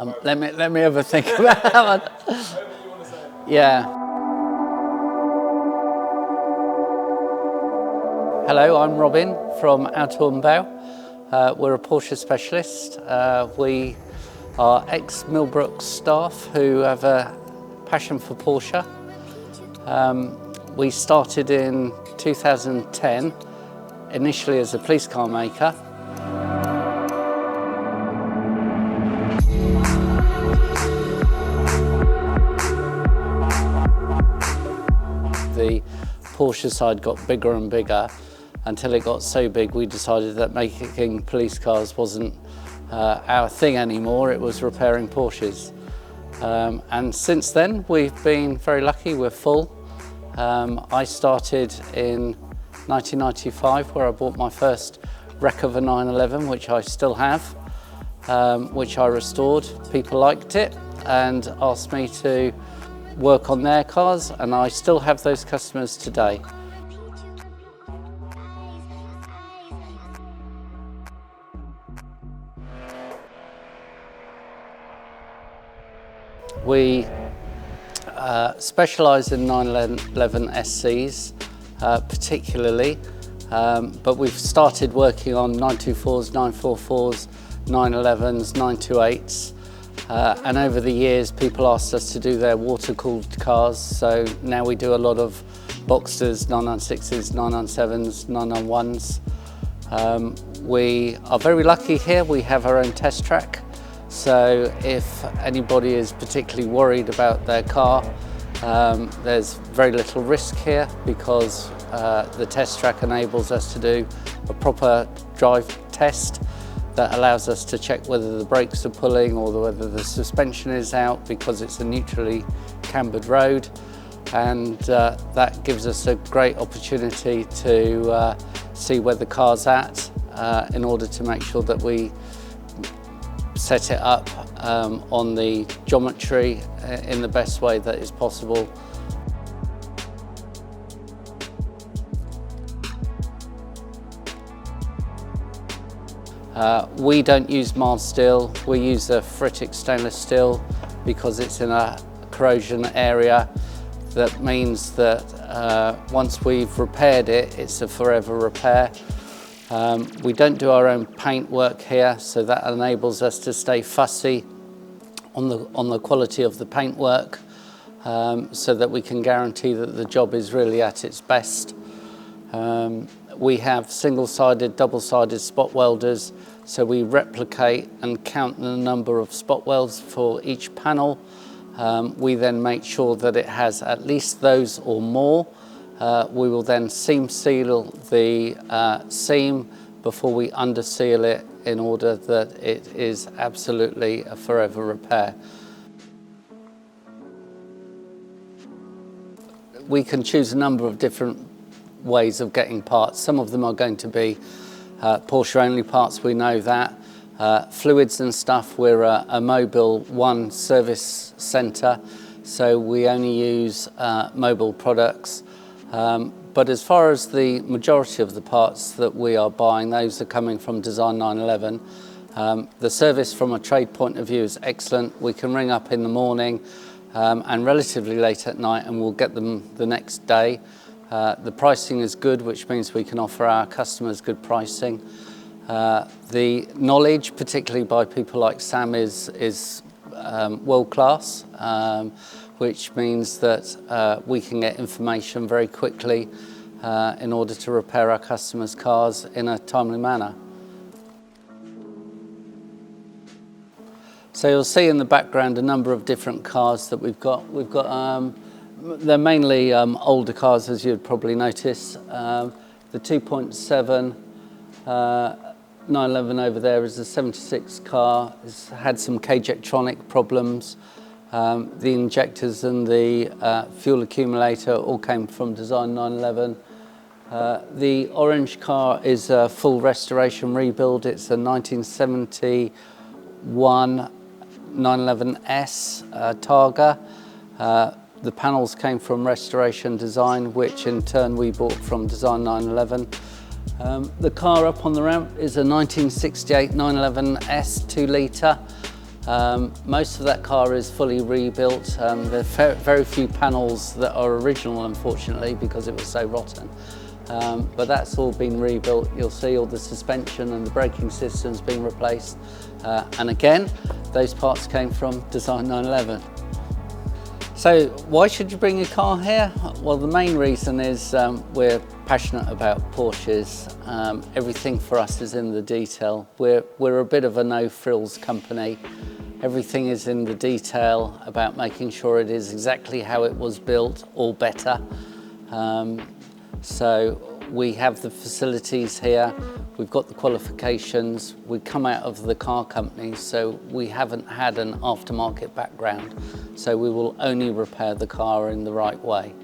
Let me have a think about that one. Yeah. Hello, I'm Robin from Auto Umbau. We're a Porsche specialist. We are ex-Millbrook staff who have a passion for Porsche. We started in 2010, initially as a police car maker. The Porsche side got bigger and bigger until it got so big we decided that making police cars wasn't our thing anymore, it was repairing Porsches. And since then we've been very lucky, we're full. I started in 1995 where I bought my first wreck of a 911, which I still have, which I restored. People liked it and asked me to work on their cars, and I still have those customers today. We specialise in 911 SCs particularly, but we've started working on 924s, 944s, 911s, 928s. And over the years people asked us to do their water-cooled cars, so now we do a lot of Boxsters, 996s, 997s, 991s. We are very lucky here, we have our own test track, so if anybody is particularly worried about their car, there's very little risk here because the test track enables us to do a proper drive test that allows us to check whether the brakes are pulling or whether the suspension is out, because it's a neutrally cambered road, and that gives us a great opportunity to see where the car's at in order to make sure that we set it up on the geometry in the best way that is possible. We don't use mild steel, we use a ferritic stainless steel because it's in a corrosion area. That means that once we've repaired it, it's a forever repair. We don't do our own paint work here, so that enables us to stay fussy on the quality of the paint work, so that we can guarantee that the job is really at its best. We have single-sided, double-sided spot welders, so we replicate and count the number of spot welds for each panel. We then make sure that it has at least those or more. We will then seam seal the seam before we under seal it in order that it is absolutely a forever repair. We can choose a number of different ways of getting parts. Some of them are going to be Porsche only parts, we know that. Fluids and stuff, we're a mobile one service centre, so we only use mobile products. But as far as the majority of the parts that we are buying, those are coming from Design 911. The service from a trade point of view is excellent. We can ring up in the morning and relatively late at night and we'll get them the next day. The pricing is good, which means we can offer our customers good pricing. The knowledge, particularly by people like Sam, is world class, which means that we can get information very quickly in order to repair our customers' cars in a timely manner. So you'll see in the background a number of different cars that we've got. They're mainly older cars, as you'd probably notice. The 2.7 911 over there is a 76 car. It's had some cage-ectronic problems. The injectors and the fuel accumulator all came from Design 911. The orange car is a full restoration rebuild. It's a 1971 911S Targa. The panels came from Restoration Design, which in turn we bought from Design 911. The car up on the ramp is a 1968 911S 2 litre. Most of that car is fully rebuilt. There are very few panels that are original, unfortunately, because it was so rotten. But that's all been rebuilt. You'll see all the suspension and the braking systems being replaced. And again, those parts came from Design 911. So why should you bring a car here? Well, the main reason is we're passionate about Porsches. Everything for us is in the detail. We're a bit of a no-frills company. Everything is in the detail about making sure it is exactly how it was built or better. So we have the facilities here, we've got the qualifications, we come out of the car company, so we haven't had an aftermarket background. So we will only repair the car in the right way.